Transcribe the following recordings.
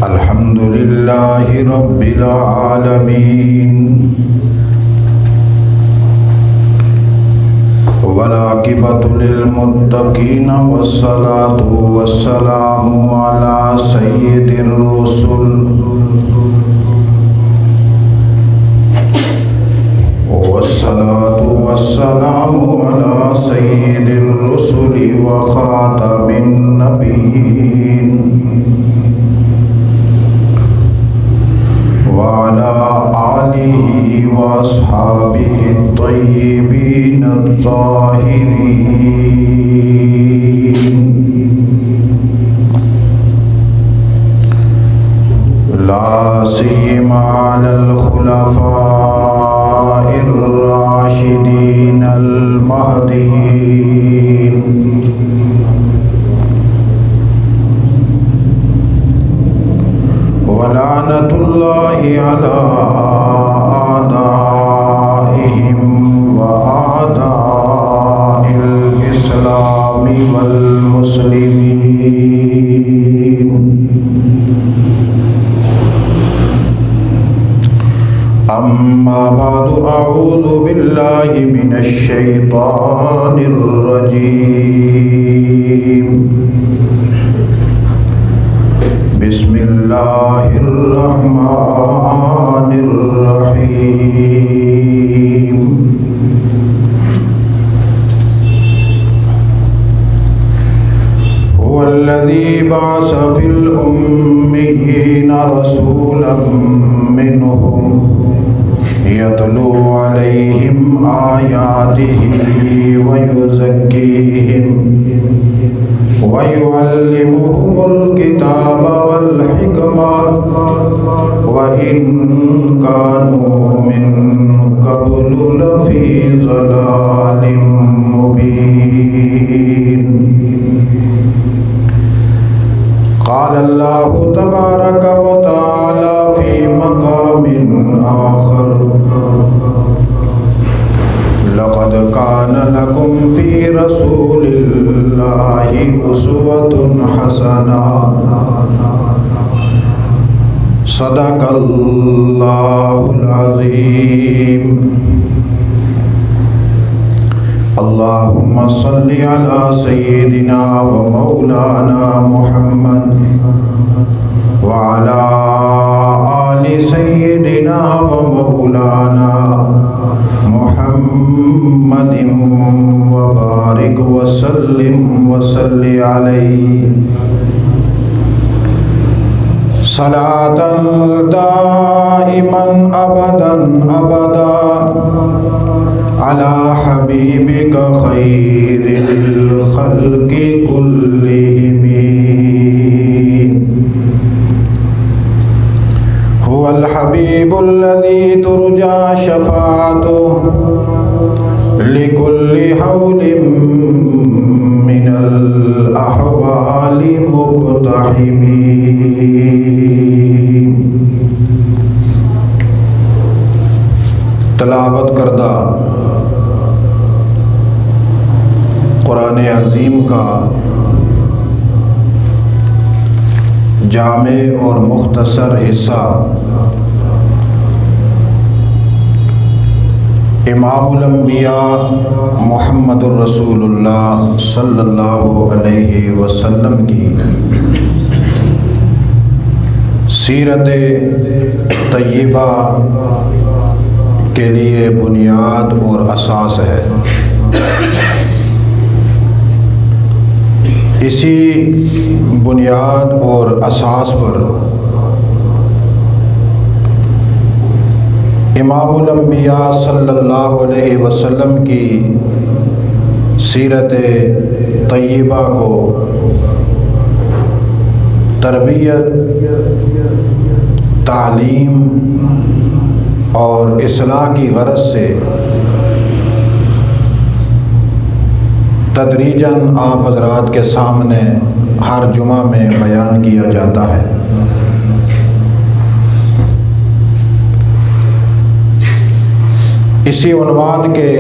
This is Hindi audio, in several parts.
अल्हम्दुलिल्लाहि रब्बिल आलमीन वलाकिबतु लिल मुत्तकीन वस्सलातु वस्सलामु अला सय्यिदिर रुसुल वस्सलातु वस्सलामु अला सय्यिदिर रुसुली व खातमिन नबिय्यीन वाला आलिही व अस्हाबिही तय्यिबीन अत्ताहिरीन ला सियमा अलल खुलफाइर राशिदीन अल महदीयीन वलानतुल्लाहि अला आदाइहिम व आदाइल इस्लामी वल मुस्लिमीन अम्मा बादु अऊज़ु बिल्लाहि मिनश शैतानिर रजीम बिस्मिल्लाहिर्रहमानिर्रहीम हुवल्लज़ी बअस फिल उम्मिय्यीना रसूलन मिनहुम यतलू अलैहिम आयातिही व युज़क्कीहिम वयुअल्लिमुहुमुल किताब वल हिकमा व इन कानू मिन क़ब्लु लफ़ी ज़लालिम मुबीन क़ाल अल्लाहु तबारक व तआला फ़ी मक़ामिन आख़र लक़द कान लकुम फ़ी रसूलिल्लाहि उस्वतुन हसना सदक़ल्लाहुल अज़ीम अल्लाहुम्मा सल्लि अला सय्यिदिना व मौलाना मुहम्मद व अला आलि सय्यिदिना व मौलाना मुहम्मदिन व बारिक व सल्लिम व सल्लि अलैहि सलातन दाइमन अबदन अबदा अला हबीबिका खैरिल खल्क़ि कुल्लिहिम हुवल हबीबुल्लज़ी तुरजा शफ़ाअतुहु लिकुल्लि हौलिन मिनल अहवालि मुक़्तहिमीन। तलावत करदा कुरान अज़ीम का जामे और मुख्तसर हिस्सा इमामुल अंबिया मुहम्मदुर रसूलुल्लाह सल्लल्लाहु अलैहि वसल्लम की सीरत तय्यबा के लिए बुनियाद और असास है। इसी बुनियाद और असास पर इमामुल अंबिया सल्लल्लाहु अलैहि वसल्लम की सीरत तय्यबा को तरबियत, तालीम और इस्लाह की गरज से तदरीजन आप हज़रात के सामने हर जुमा में बयान किया जाता है। इसी उन्वान के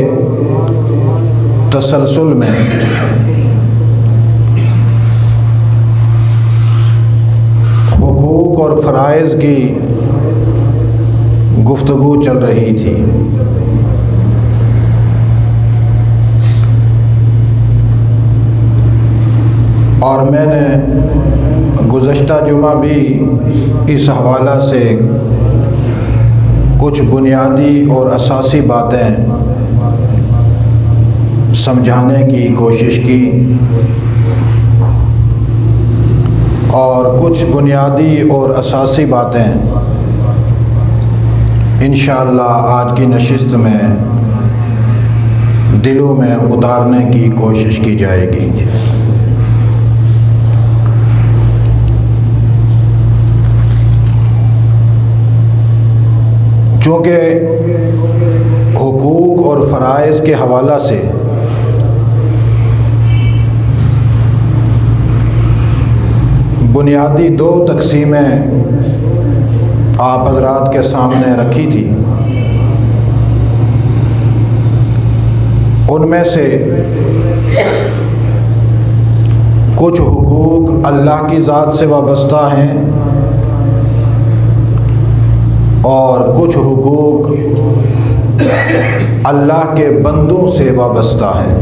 तसलसल में हुकूक और फ़राइज़ की गुफ्तगू चल रही थी। और मैंने गुज़श्ता जुमा भी इस हवाला से कुछ बुनियादी और असासी बातें समझाने की कोशिश की और कुछ बुनियादी और असासी बातें इंशाअल्लाह आज की नशिस्त में दिलों में उतारने की कोशिश की जाएगी। चूँकि हुकूक और फ़राइज़ के हवाला से बुनियादी दो तकसीमें आप हज़रात के सामने रखी थी, उनमें से कुछ हुकूक अल्लाह की ज़ात से वाबस्ता हैं और कुछ हुकूक अल्लाह के बंदों से वाबस्ता हैं।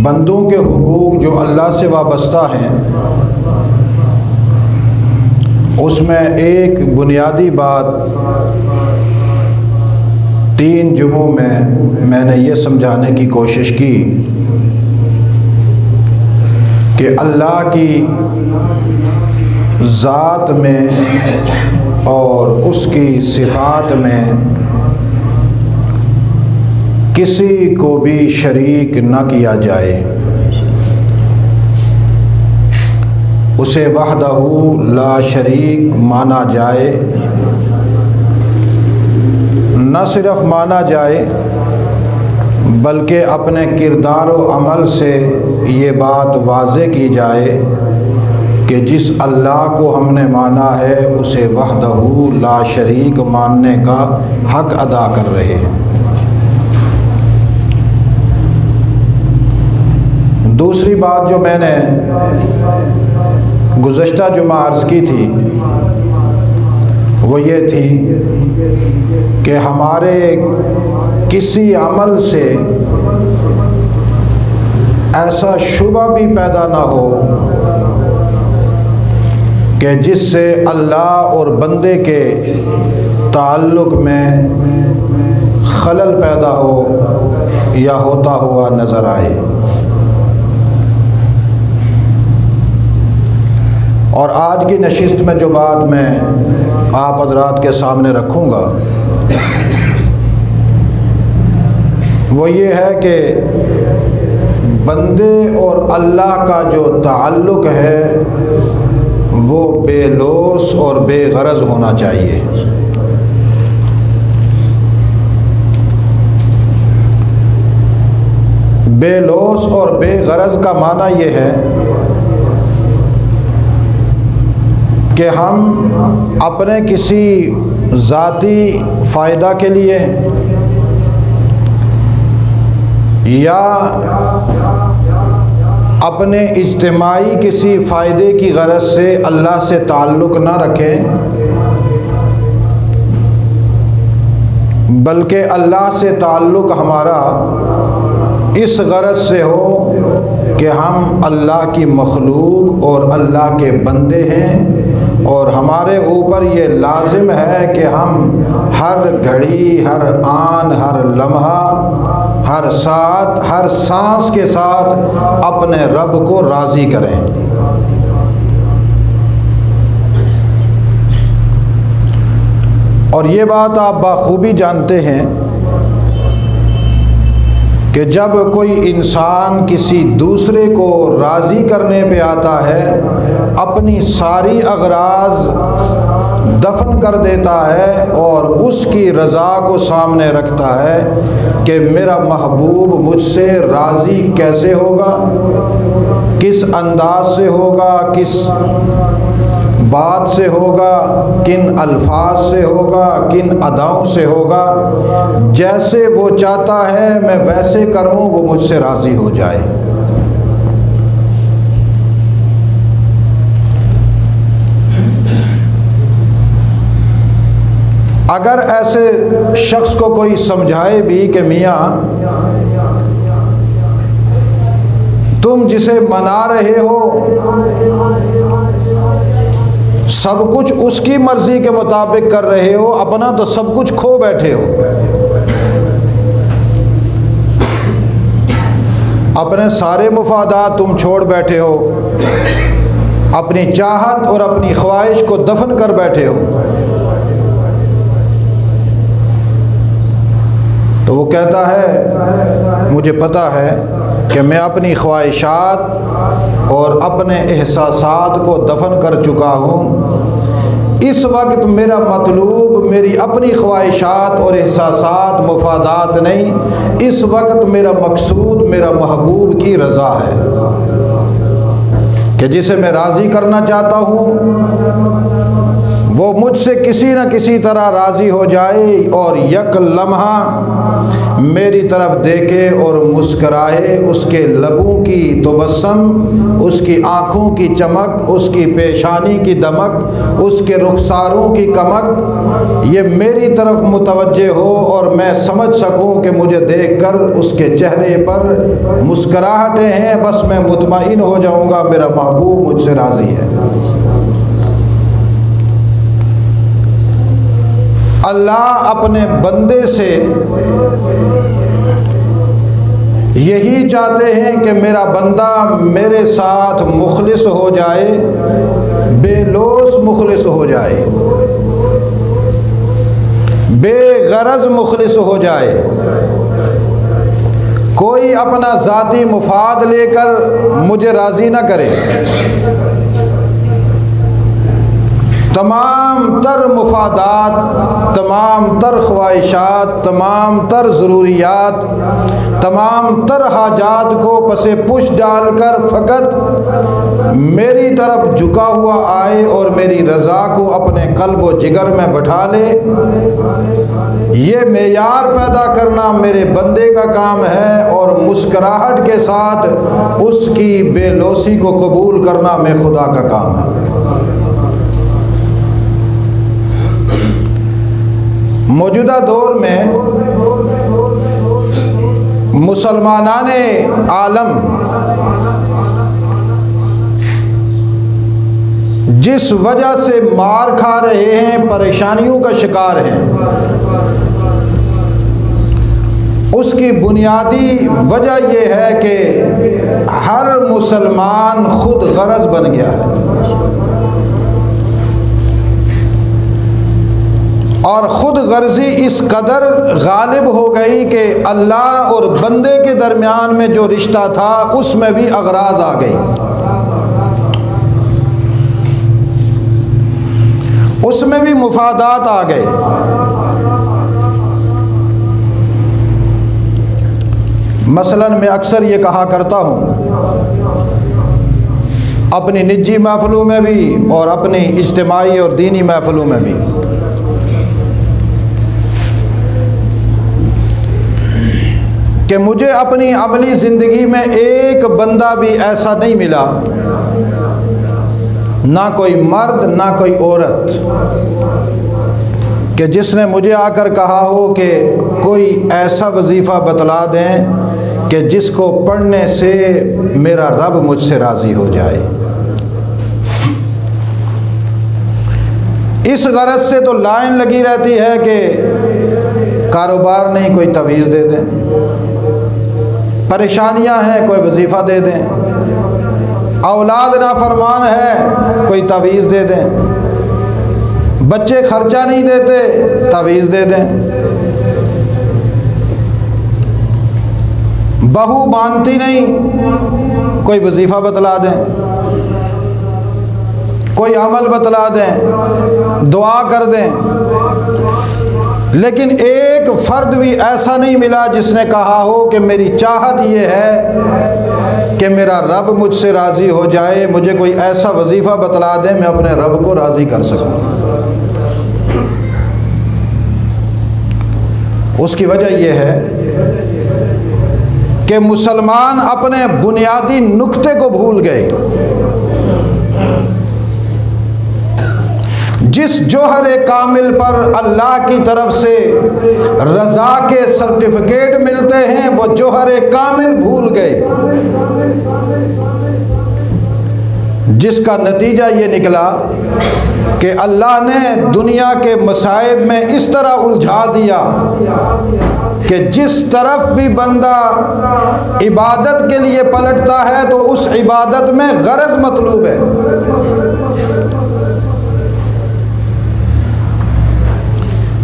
बंदों के हुकूक जो अल्लाह से वाबस्ता हैं उसमें एक बुनियादी बात 3 जुमों में मैंने ये समझाने की कोशिश की कि अल्लाह की ज़ात में और उसकी सिफ़ात में किसी को भी शरीक न किया जाए, उसे वहदहू ला शरीक माना जाए। न सिर्फ माना जाए बल्कि अपने किरदार व अमल से ये बात वाज़े की जाए कि जिस अल्लाह को हमने माना है उसे वहदहू ला शरीक मानने का हक़ अदा कर रहे हैं। दूसरी बात जो मैंने गुज़श्ता जुमा अर्ज़ की थी वो ये थी कि हमारे किसी अमल से ऐसा शुबा भी पैदा ना हो कि जिससे अल्लाह और बंदे के ताल्लुक़ में खलल पैदा हो या होता हुआ नज़र आए। और आज की नशिस्त में जो बात मैं आप हज़रात के सामने रखूँगा वो ये है कि बंदे और अल्लाह का जो ताल्लुक़ है वो बेलोस और बेगरज होना चाहिए। बेलोस और बेगरज का माना ये है कि हम अपने किसी ज़ाती फ़ायदा के लिए या अपने इज्तिमाई किसी फ़ायदे की गरज से अल्लाह से ताल्लुक़ न रखें, बल्कि अल्लाह से ताल्लुक़ हमारा इस गरज से हो कि हम अल्लाह की मखलूक और अल्लाह के बंदे हैं और हमारे ऊपर ये लाजिम है कि हम हर घड़ी, हर आन, हर लम्हा, हर साथ, हर सांस के साथ अपने रब को राज़ी करें। और ये बात आप बाखूबी जानते हैं कि जब कोई इंसान किसी दूसरे को राज़ी करने पे आता है, अपनी सारी अगराज़ दफन कर देता है और उसकी रज़ा को सामने रखता है कि मेरा महबूब मुझसे राज़ी कैसे होगा, किस अंदाज से होगा, किस बात से होगा, किन अल्फाज से होगा, किन अदाओं से होगा। जैसे वो चाहता है मैं वैसे करूं, वो मुझसे राज़ी हो जाए। अगर ऐसे शख्स को कोई समझाए भी कि मियाँ तुम जिसे मना रहे हो सब कुछ उसकी मर्जी के मुताबिक कर रहे हो, अपना तो सब कुछ खो बैठे हो, अपने सारे मुफादात तुम छोड़ बैठे हो, अपनी चाहत और अपनी ख्वाहिश को दफन कर बैठे हो। तो वो कहता है मुझे पता है कि मैं अपनी ख्वाहिशात और अपने एहसासात को दफन कर चुका हूँ। इस वक्त मेरा मतलूब मेरी अपनी ख्वाहिशात और एहसासात मुफादात नहीं, इस वक्त मेरा मकसूद मेरा महबूब की रज़ा है कि जिसे मैं राज़ी करना चाहता हूँ वो मुझसे किसी न किसी तरह राज़ी हो जाए और यक लम्हा मेरी तरफ देखे और मुस्कराए। उसके लबों की तबस्सुम, उसकी आँखों की चमक, उसकी पेशानी की दमक, उसके रुखसारों की कमक ये मेरी तरफ मुतवज्जे हो और मैं समझ सकूं कि मुझे देखकर उसके चेहरे पर मुस्कराहटें हैं, बस मैं मुतमईन हो जाऊंगा मेरा महबूब मुझसे राज़ी है। अल्लाह अपने बंदे से यही चाहते हैं कि मेरा बंदा मेरे साथ मुखलिस हो जाए, बेलोस मुखलिस हो जाए, बेगरज मुखलिस हो जाए, कोई अपना ज़ाती मुफाद लेकर मुझे राज़ी न करे। तमाम तर मुफादात, तमाम तर ख्वाहिशात, तमाम तर ज़रूरियात, तमाम तर हाजात को पसे पुश डालकर फ़कत मेरी तरफ झुका हुआ आए और मेरी रज़ा को अपने कल्ब व जिगर में बैठा ले। ये मेयार पैदा करना मेरे बंदे का काम है और मुस्कराहट के साथ उसकी बेलोसी को कबूल करना मैं खुदा का काम है। मौजूदा दौर में मुसलमानाने आलम जिस वजह से मार खा रहे हैं, परेशानियों का शिकार हैं, उसकी बुनियादी वजह यह है कि हर मुसलमान खुद गरज बन गया है और ख़ुद गर्जी इस कदर गालिब हो गई कि अल्लाह और बंदे के दरमियान में जो रिश्ता था उसमें भी अगराज आ गई, उसमें भी मुफादात आ गए। मसलन मैं अक्सर ये कहा करता हूँ अपनी निजी महफिलों में भी और अपनी इज्तिमाई और दीनी महफिलों में भी कि मुझे अपनी अमली ज़िंदगी में एक बंदा भी ऐसा नहीं मिला, ना कोई मर्द ना कोई औरत, कि जिसने मुझे आकर कहा हो कि कोई ऐसा वजीफ़ा बतला दें कि जिसको पढ़ने से मेरा रब मुझसे राज़ी हो जाए। इस गरज से तो लाइन लगी रहती है कि कारोबार नहीं कोई तवीज़ दे दें, परेशानियां हैं कोई वजीफ़ा दे दें, औलाद नाफरमान है कोई तवीज़ दे दें, बच्चे खर्चा नहीं देते तवीज़ दे दें, बहू मानती नहीं कोई वजीफ़ा बतला दें, कोई अमल बतला दें, दुआ कर दें। लेकिन एक फ़र्द भी ऐसा नहीं मिला जिसने कहा हो कि मेरी चाहत ये है कि मेरा रब मुझसे राज़ी हो जाए, मुझे कोई ऐसा वजीफ़ा बतला दे मैं अपने रब को राज़ी कर सकूं। उसकी वजह यह है कि मुसलमान अपने बुनियादी नुक्ते को भूल गए। जिस जोहर कामिल पर अल्लाह की तरफ से रज़ा के सर्टिफिकेट मिलते हैं वो जोहर कामिल भूल गए, जिसका नतीजा ये निकला कि अल्लाह ने दुनिया के मसाइब में इस तरह उलझा दिया कि जिस तरफ भी बंदा इबादत के लिए पलटता है तो उस इबादत में गरज मतलूब है।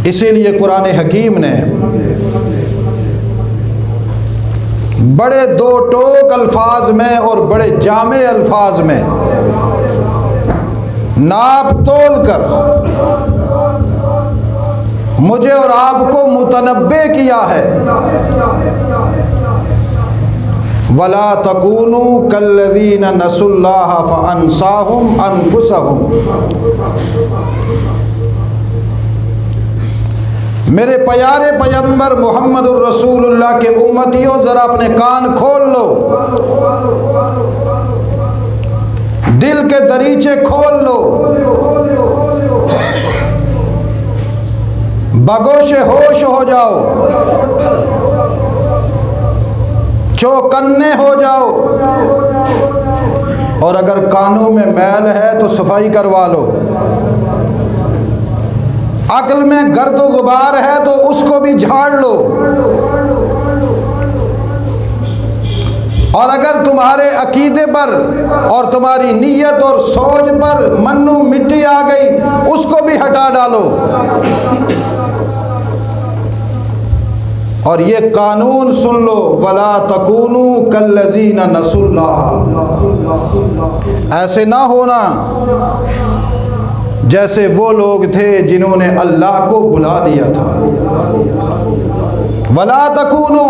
इसीलिए कुरान हकीम ने बड़े दो टोक अल्फाज में और बड़े जामे अल्फाज में नाप तोल कर मुझे और आपको मुतनब्बे किया है, वला तकूनू कल्लज़ीना नसुल्लाह फ़अन्साहुम अनफुसहुम। मेरे प्यारे पैगंबर मुहम्मदुर रसूलुल्लाह के उम्मतियों, ज़रा अपने कान खोल लो, दिल के दरीचे खोल लो, बगोशे होश हो जाओ, चौकन्ने हो जाओ, और अगर कानों में मैल है तो सफाई करवा लो, अक्ल में गर्दो गुबार है तो उसको भी झाड़ लो, और अगर तुम्हारे अकीदे पर और तुम्हारी नीयत और सोच पर मन्नू मिट्टी आ गई उसको भी हटा डालो। और ये कानून सुन लो, वला तकूनू कल्लज़ीना नसुल्लाह, ऐसे ना होना जैसे वो लोग थे जिन्होंने अल्लाह को भुला दिया था। वला तकूनू,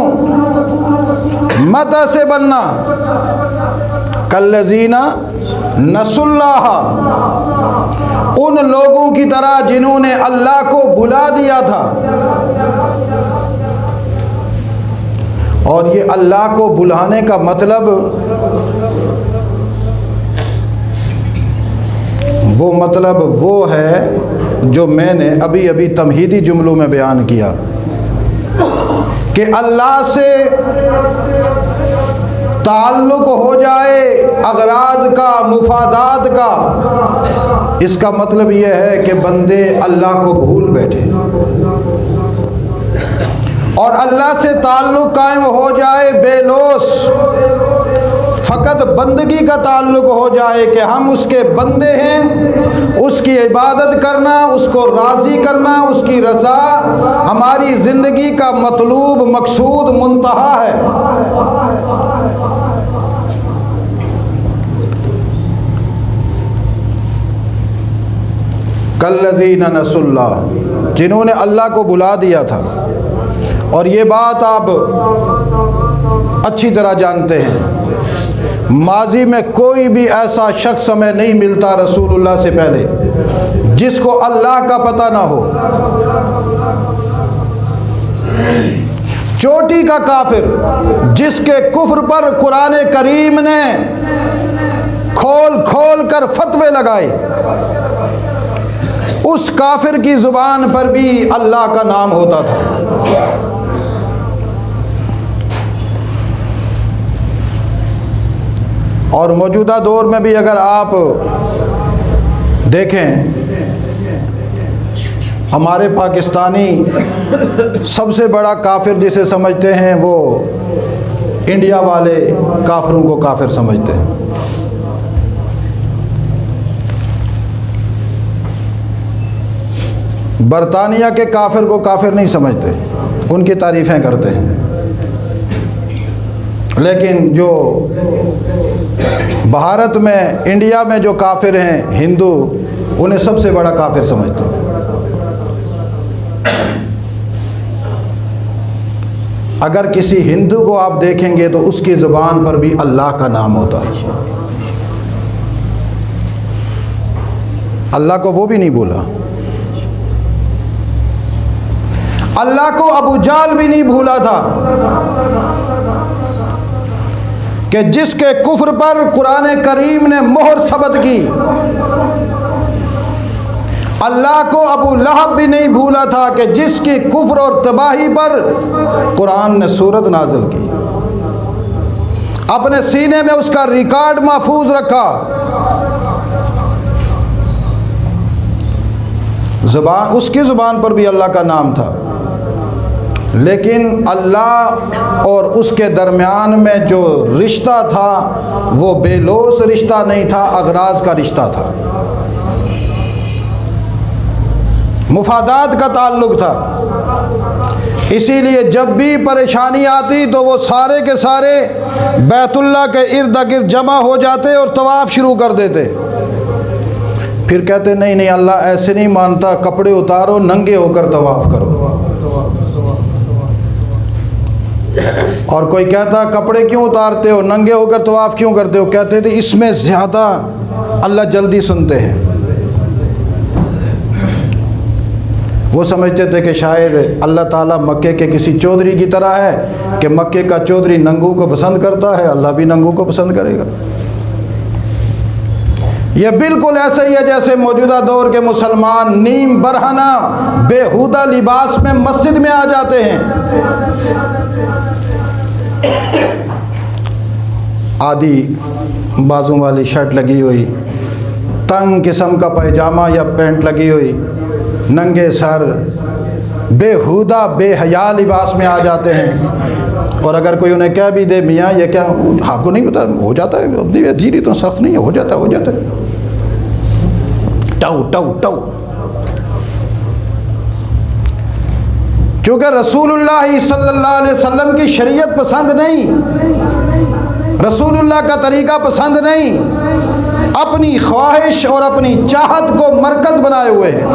मत ऐसे बनना, कल्लज़ीना नसुल्लाह, उन लोगों की तरह जिन्होंने अल्लाह को भुला दिया था। और ये अल्लाह को भुलाने का मतलब वो है जो मैंने अभी अभी तमहीदी जुमलों में बयान किया कि अल्लाह से ताल्लुक़ हो जाए अगराज का, मुफादात का। इसका मतलब यह है कि बंदे अल्लाह को भूल बैठे, और अल्लाह से ताल्लुक़ कायम हो जाए बेलोस, फ़कत बंदगी का ताल्लुक़ हो जाए कि हम उसके बंदे हैं, उसकी इबादत करना, उसको राज़ी करना, उसकी रज़ा हमारी ज़िंदगी का मतलूब, मकसूद, मुंतहा है। कल्लज़ीना नसुल्लाह, जिन्होंने अल्लाह को भुला दिया था। और ये बात आप अच्छी तरह जानते हैं, माजी में कोई भी ऐसा शख्स हमें नहीं मिलता रसूलुल्लाह से पहले जिसको अल्लाह का पता ना हो। चोटी का काफिर जिसके कुफ्र पर कुरान करीम ने खोल खोल कर फतवे लगाए, उस काफिर की जुबान पर भी अल्लाह का नाम होता था। और मौजूदा दौर में भी अगर आप देखें, हमारे पाकिस्तानी सबसे बड़ा काफिर जिसे समझते हैं वो इंडिया वाले काफिरों को काफिर समझते हैं। बरतानिया के काफिर को काफिर नहीं समझते, उनकी तारीफ़ें करते हैं। लेकिन जो भारत में, इंडिया में जो काफिर हैं हिंदू, उन्हें सबसे बड़ा काफिर समझते हैं। अगर किसी हिंदू को आप देखेंगे तो उसकी ज़ुबान पर भी अल्लाह का नाम होता है। अल्लाह को वो भी नहीं भूला। अल्लाह को अबू जाल भी नहीं भूला था कि जिसके कुफ्र पर कुरान करीम ने मोहर सबत की। अल्लाह को अबू लहब भी नहीं भूला था कि जिसकी कुफ्र और तबाही पर कुरान ने सूरत नाजिल की। अपने सीने में उसका रिकॉर्ड महफूज रखा। ज़ुबान, उसकी ज़ुबान पर भी अल्लाह का नाम था, लेकिन अल्लाह और उसके दरमियान में जो रिश्ता था वो बेलोस रिश्ता नहीं था, अगराज का रिश्ता था, मुफादात का ताल्लुक़ था। इसीलिए जब भी परेशानी आती तो वो सारे के सारे बैतुल्लाह के इर्द गिर्द जमा हो जाते और तवाफ़ शुरू कर देते। फिर कहते नहीं नहीं, अल्लाह ऐसे नहीं मानता, कपड़े उतारो, नंगे होकर तवाफ़ करो। और कोई कहता कपड़े क्यों उतारते हो, नंगे होकर तवाफ़ क्यों करते हो? कहते थे इसमें ज़्यादा अल्लाह जल्दी सुनते हैं। वो समझते थे कि शायद अल्लाह ताला मक्के के किसी चौधरी की तरह है कि मक्के का चौधरी नंगू को पसंद करता है, अल्लाह भी नंगू को पसंद करेगा। ये बिल्कुल ऐसे ही है जैसे मौजूदा दौर के मुसलमान नीम बरहना बेहुदा लिबास में मस्जिद में आ जाते हैं। आधी बाजू वाली शर्ट लगी हुई, तंग किस्म का पैजामा या पैंट लगी हुई, नंगे सर, बेहुदा बेहया लिबास में आ जाते हैं। और अगर कोई उन्हें कह भी दे मियाँ ये क्या, आपको नहीं पता, हो जाता है, अपनी धीरे तो सख्त नहीं है, हो जाता है, टाउ टाउ टाउ। क्योंकि रसूलुल्लाह सल्लल्लाहु अलैहि वसल्लम की शरीयत पसंद नहीं, रसूलुल्लाह का तरीका पसंद नहीं, अपनी ख्वाहिश और अपनी चाहत को मरकज़ बनाए हुए हैं।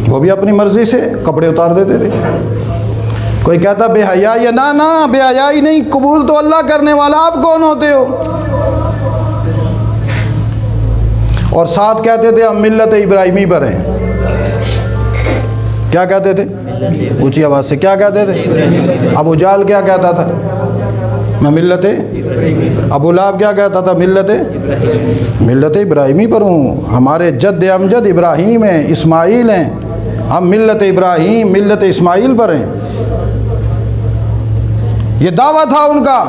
वो भी अपनी मर्जी से कपड़े उतार देते थे। कोई कहता बेहयाई है, ना ना बेहयाई नहीं, कबूल तो अल्लाह करने वाला, आप कौन होते हो? और साथ कहते थे हम मिल्लत इब्राहिमी पर हैं। क्या कहते थे? ऊंची आवाज़ से क्या कहते थे? अबू जाल क्या कहता था? मैं मिल्लत, अबू लहब क्या कहता था? मिल्लत इब्राहिमी पर हूँ, हमारे जद अमजद इब्राहिम हैं, इस्माइल हैं, हम मिल्लत इब्राहिम मिल्लत इस्माइल पर हैं। ये दावा था उनका।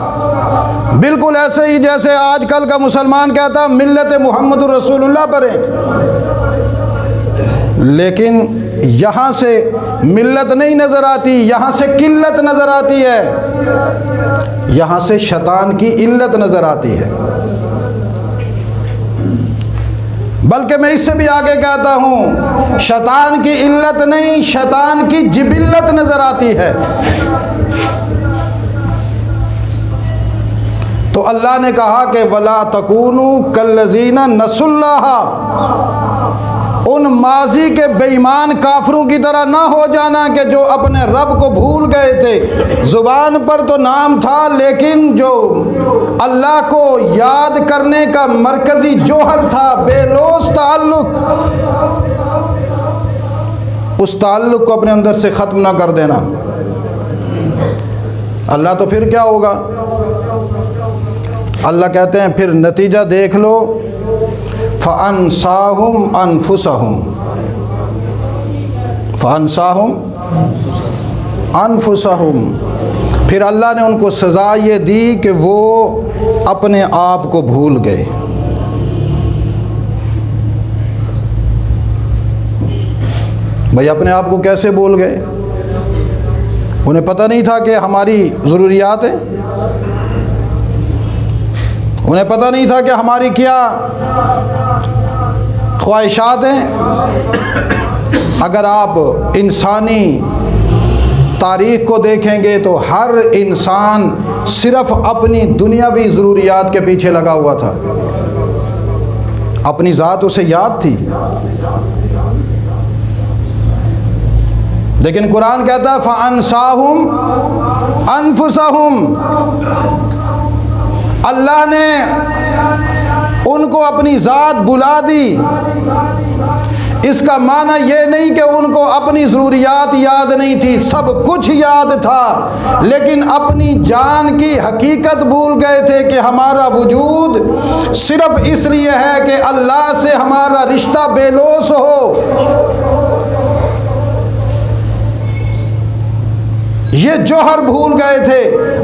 बिल्कुल ऐसे ही जैसे आजकल का मुसलमान कहता मिल्लत मुहम्मदुर रसूलुल्लाह पर है, लेकिन यहाँ से मिल्लत नहीं नज़र आती, यहाँ से किल्लत नज़र आती है, यहाँ से शैतान की इल्लत नज़र आती है। बल्कि मैं इससे भी आगे कहता हूँ, शैतान की इल्लत नहीं, शैतान की जिबिल्लत नज़र आती है। तो अल्लाह ने कहा कि वला तकूनू कल्लज़ीना नसुल्लाह, उन माजी के बेईमान काफरों की तरह ना हो जाना कि जो अपने रब को भूल गए थे। ज़ुबान पर तो नाम था, लेकिन जो अल्लाह को याद करने का मरकज़ी जोहर था, बेलोस ताल्लुक़, उस ताल्लुक़ को अपने अंदर से ख़त्म ना कर देना। अल्लाह तो फिर क्या होगा? अल्लाह कहते हैं फिर नतीजा देख लो, फ़अन्साहुम अनफुसहुम, फ़अन्साहुम अनफुसहुम। फिर अल्लाह ने उनको सज़ा ये दी कि वो अपने आप को भूल गए। भाई अपने आप को कैसे भूल गए? उन्हें पता नहीं था कि हमारी ज़रूरियात है, उन्हें पता नहीं था कि हमारी क्या ख्वाहिशात हैं। अगर आप इंसानी तारीख़ को देखेंगे तो हर इंसान सिर्फ़ अपनी दुनियावी ज़रूरियात के पीछे लगा हुआ था, अपनी ज़ात उसे याद थी। लेकिन कुरान कहता है फ़अन्साहुम अनफुसहुम, अल्लाह ने उनको अपनी ज़ात बुला दी। इसका माना ये नहीं कि उनको अपनी ज़रूरियात याद नहीं थी, सब कुछ याद था, लेकिन अपनी जान की हकीकत भूल गए थे कि हमारा वजूद सिर्फ इसलिए है कि अल्लाह से हमारा रिश्ता बेलोस हो। ये जौहर भूल गए थे।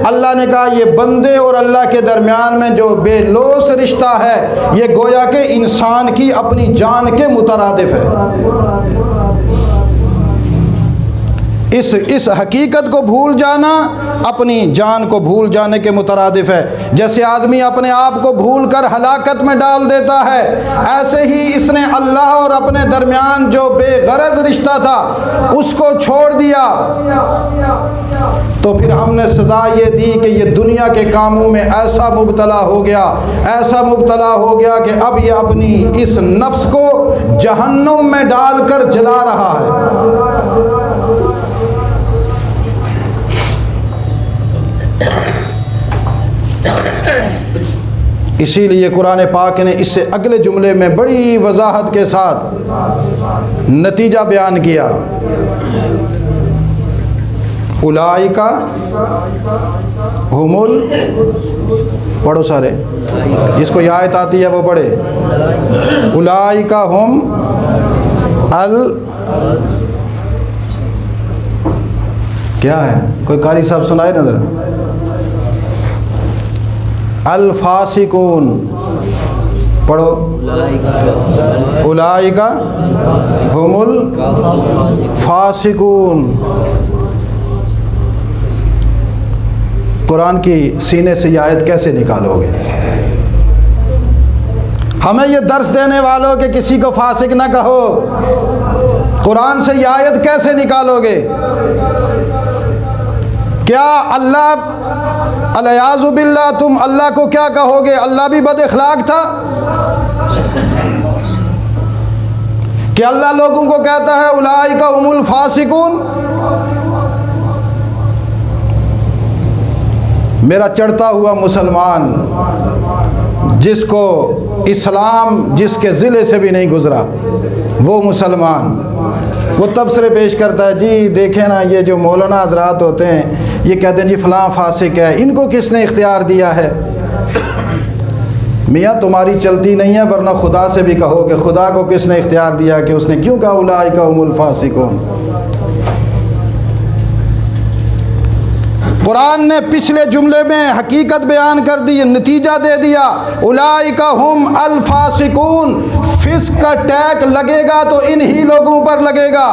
अल्लाह ने कहा ये बंदे और अल्लाह के दरमियान में जो बेलोस रिश्ता है, ये गोया के इंसान की अपनी जान के मुतरादिफ है। इस हकीकत को भूल जाना अपनी जान को भूल जाने के मुतरादिफ है। जैसे आदमी अपने आप को भूल कर हलाकत में डाल देता है, ऐसे ही इसने अल्लाह और अपने दरमियान जो बेगरज रिश्ता था उसको छोड़ दिया। तो फिर हमने सज़ा ये दी कि ये दुनिया के कामों में ऐसा मुब्तला हो गया, ऐसा मुब्तला हो गया कि अब ये अपनी इस नफ्स को जहन्नुम में डालकर जला रहा है। इसीलिए कुरान पाक ने इससे अगले जुमले में बड़ी वजाहत के साथ नतीजा बयान किया। उलाइका हुमुल, पढ़ो सारे, जिसको ये आयत आती है वो पढ़े। उलाइका हुम अल, क्या है, कोई कारी साहब सुनाए नजर। अल फासिकून, पढ़ो। उलाइका हुमुल फासिकून। कुरान की सीने से ये आयत कैसे निकालोगे? हमें ये दर्स देने वालों के किसी को फासिक ना कहो। कुरान से ये आयत कैसे निकालोगे? क्या अल्लाह अलियाज़ु बिल्लाह, तुम अल्लाह को क्या कहोगे? अल्लाह भी बद अखलाक था कि अल्लाह लोगों को कहता है उलाइका हुमुल फासिकून? मेरा चढ़ता हुआ मुसलमान, जिसको इस्लाम जिसके ज़िले से भी नहीं गुज़रा, वो मुसलमान वो तबसरे पेश करता है, जी देखें ना ये जो मौलाना हजरात होते हैं ये कहते हैं जी फ़लाँ फासिक है, इनको किसने इख्तियार दिया है? मियाँ तुम्हारी चलती नहीं है, वरना खुदा से भी कहो कि खुदा को किसने इख्तियार दिया कि उसने क्यों कहा उलाइका हुमुल फासिकून। कुरान ने पिछले जुमले में हकीकत बयान कर दी, नतीजा दे दिया, उलाइका हुम अल फासिकून। फिस्क का टैग लगेगा तो इन्हीं लोगों पर लगेगा,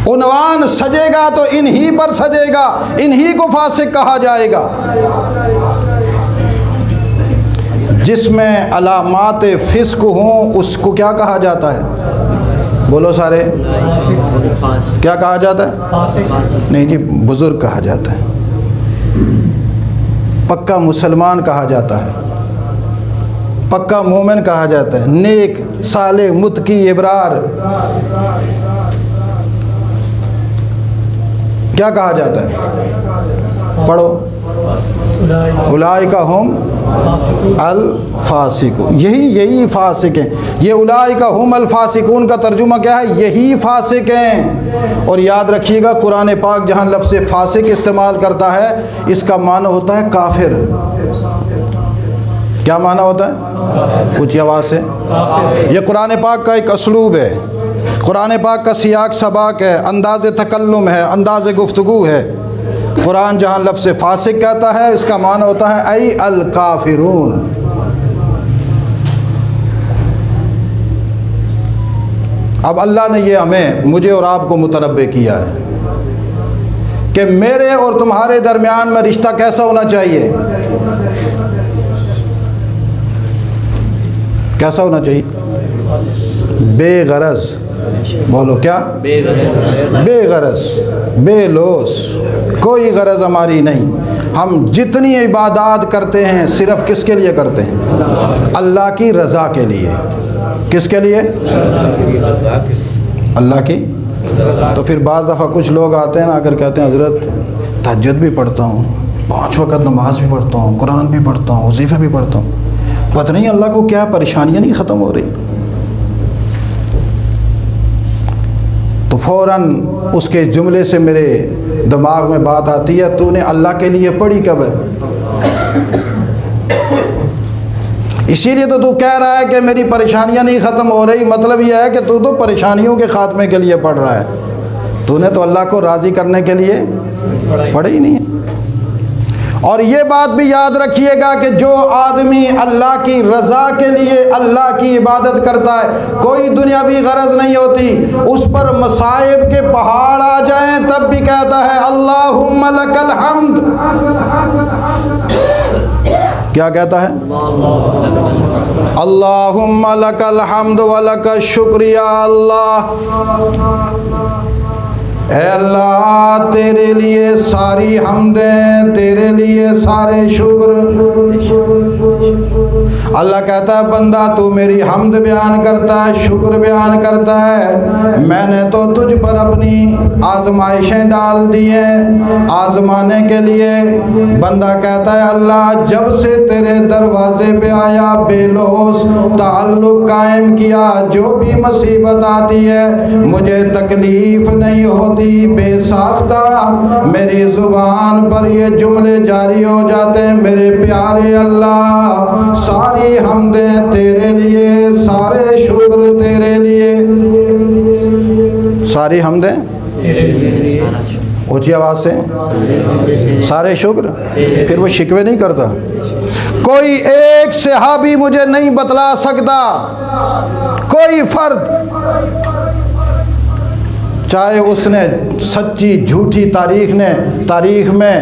उन्वान सजेगा तो इन्हीं पर सजेगा, इन्हीं को फासिक कहा जाएगा। जिसमें अलामात फिस्क हों उसको क्या कहा जाता है? बोलो सारे, क्या कहा जाता है? नहीं जी, बुजुर्ग कहा जाता है, पक्का मुसलमान कहा जाता है, पक्का मोमिन कहा जाता है, नेक साले मुत्की इबरार क्या कहा जाता है? पढ़ो। उलाइका हुम अल फासिकून, यही फासिक हैं। ये उलाइका हुम अल फासिकून का तर्जुमा क्या है? यही फासिक हैं। और याद रखिएगा कुरान पाक जहाँ लफ्ज़ फासिक इस्तेमाल करता है, इसका माना होता है काफिर। क्या माना होता है? ऊँची आवाज़ से। ये कुरान पाक का एक असलूब है, कुरान पाक का सियाक सबाक है, अंदाज़ तकल्लुम है, अंदाज़ गुफ्तगू है। कुरान जहाँ लफ्ज़ फासिक कहता है, इसका माना होता है ऐ अल काफिरून। अब अल्लाह ने ये हमें, मुझे और आपको मुतनब्बे किया है कि मेरे और तुम्हारे दरमियान में रिश्ता कैसा होना चाहिए? कैसा होना चाहिए? बेगरज। बोलो क्या? बेगरज, बेलोस, कोई गरज हमारी नहीं। हम जितनी इबादत करते हैं सिर्फ किसके लिए करते हैं? अल्लाह की रज़ा के लिए। किसके लिए? अल्लाह की तो फिर बाज़ दफ़ा कुछ लोग आते हैं ना, आकर कहते हैं हज़रत तहज्जुद भी पढ़ता हूँ, 5 वक़्त नमाज भी पढ़ता हूँ, कुरान भी पढ़ता हूँ, वज़ीफ़ा भी पढ़ता हूँ, पता नहीं अल्लाह को क्या परेशानियाँ नहीं ख़त्म हो रही। तो फ़ौरन उसके जुमले से मेरे दिमाग में बात आती है, तूने अल्लाह के लिए पढ़ी कब है? इसीलिए तो तू कह रहा है कि मेरी परेशानियां नहीं ख़त्म हो रही। मतलब यह है कि तू तो परेशानियों के ख़ात्मे के लिए पढ़ रहा है, तूने तो अल्लाह को राज़ी करने के लिए पढ़े ही नहीं है। और ये बात भी याद रखिएगा कि जो आदमी अल्लाह की रज़ा के लिए अल्लाह की इबादत करता है, कोई दुनियावी गरज नहीं होती, उस पर मसाइब के पहाड़ आ जाएं तब भी कहता है अल्लाहुम्मा लकल हम्द। क्या कहता है? अल्लाहुम्मा लकल हम्द व लकल शुक्रिया। अल्लाह, ऐ अल्लाह तेरे लिए सारी हम्दें, तेरे लिए सारे शुक्र। अल्लाह कहता है बंदा तू मेरी हम्द बयान करता है, शुक्र बयान करता है, मैंने तो तुझ पर अपनी आजमाइशें डाल दी हैं आजमाने के लिए। बंदा कहता है अल्लाह जब से तेरे दरवाजे पे आया, बेलोस ताल्लुक़ कायम किया, जो भी मुसीबत आती है मुझे तकलीफ़ नहीं होती, बेसाख्ता मेरी ज़ुबान पर ये जुमले जारी हो जाते हैं, मेरे प्यारे अल्लाह सारी हम्दें तेरे लिए, सारे शुक्र तेरे लिए, सारी हम्दें ऊंची आवाज़ से, सारे शुक्र। फिर वो शिकवे नहीं करता। कोई एक सहाबी मुझे नहीं बतला सकता, कोई फर्द, चाहे उसने सच्ची झूठी तारीख में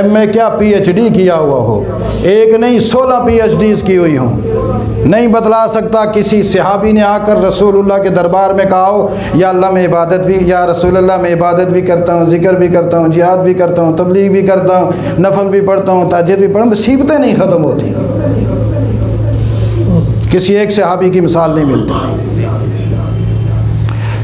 MA क्या PhD किया हुआ हो, एक नहीं 16 PhDs की हुई हूँ, नहीं बतला सकता किसी सहाबी ने आकर रसूलुल्लाह के दरबार में कहा हो या अल्लाह मैं इबादत भी, या रसूलुल्लाह मैं इबादत भी करता हूँ, ज़िक्र भी करता हूँ, जिहाद भी करता हूँ, तबलीग भी करता हूँ, नफल भी पढ़ता हूँ, तहज्जुद भी पढ़ता हूँ, मुसीबतें नहीं ख़त्म होती। किसी एक सहाबी की मिसाल नहीं मिलती।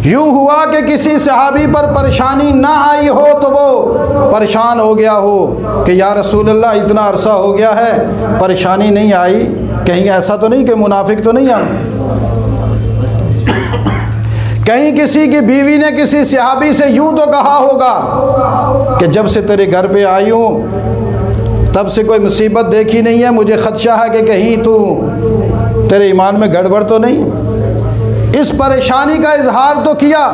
यूँ हुआ कि किसी सहाबी पर परेशानी ना आई हो तो वो परेशान हो गया हो कि या रसूलल्लाह इतना अरसा हो गया है परेशानी नहीं आई, कहीं ऐसा तो नहीं कि मुनाफिक तो नहीं हम। कहीं किसी की बीवी ने किसी सहाबी से यूँ तो कहा होगा कि जब से तेरे घर पे आई हूँ तब से कोई मुसीबत देखी नहीं है, मुझे खदशा है कि कहीं तू तेरे ईमान में गड़बड़ तो नहीं। इस परेशानी का इजहार तो किया,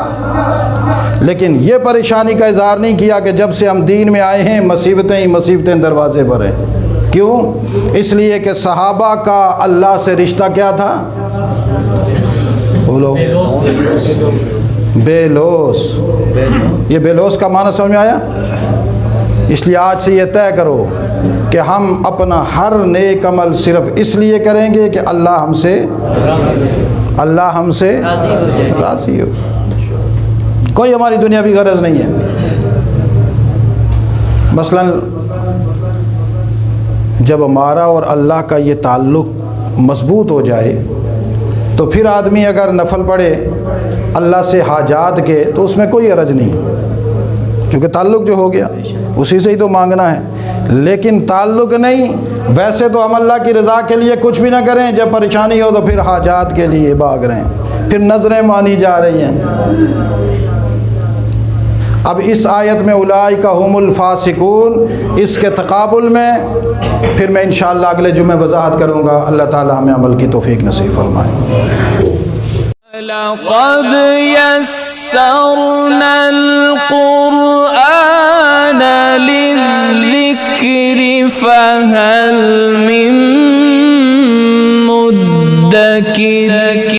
लेकिन ये परेशानी का इजहार नहीं किया कि जब से हम दीन में आए हैं मुसीबतें ही मुसीबतें दरवाजे पर हैं। क्यों? इसलिए कि सहाबा का अल्लाह से रिश्ता क्या था? बोलो। बेलोस। ये बेलोस का माना समझ में आया? इसलिए आज से ये तय करो कि हम अपना हर नेक अमल सिर्फ इसलिए करेंगे कि अल्लाह हमसे राज़ी हो। कोई हमारी दुनियावी गरज नहीं है। मसलन जब हमारा और अल्लाह का ये ताल्लुक़ मज़बूत हो जाए तो फिर आदमी अगर नफल पढ़े अल्लाह से हाजात के तो उसमें कोई हरज नहीं, क्योंकि ताल्लुक़ जो हो गया उसी से ही तो मांगना है। लेकिन ताल्लुक़ नहीं, वैसे तो हम अल्लाह की रज़ा के लिए कुछ भी ना करें, जब परेशानी हो तो फिर हाजात के लिए भाग रहे हैं, फिर नज़रें मानी जा रही हैं। अब इस आयत में उलाइका हुमुल फासिकून, इसके तकाबुल में फिर मैं इंशाअल्लाह अगले जुमे वज़ाहत करूँगा। अल्लाह ताला हमें अमल की तौफ़ीक नसीब फरमाए। लक़द यस्सरनल क़ुरआन लिज़्ज़िक्रि फ़हल मिन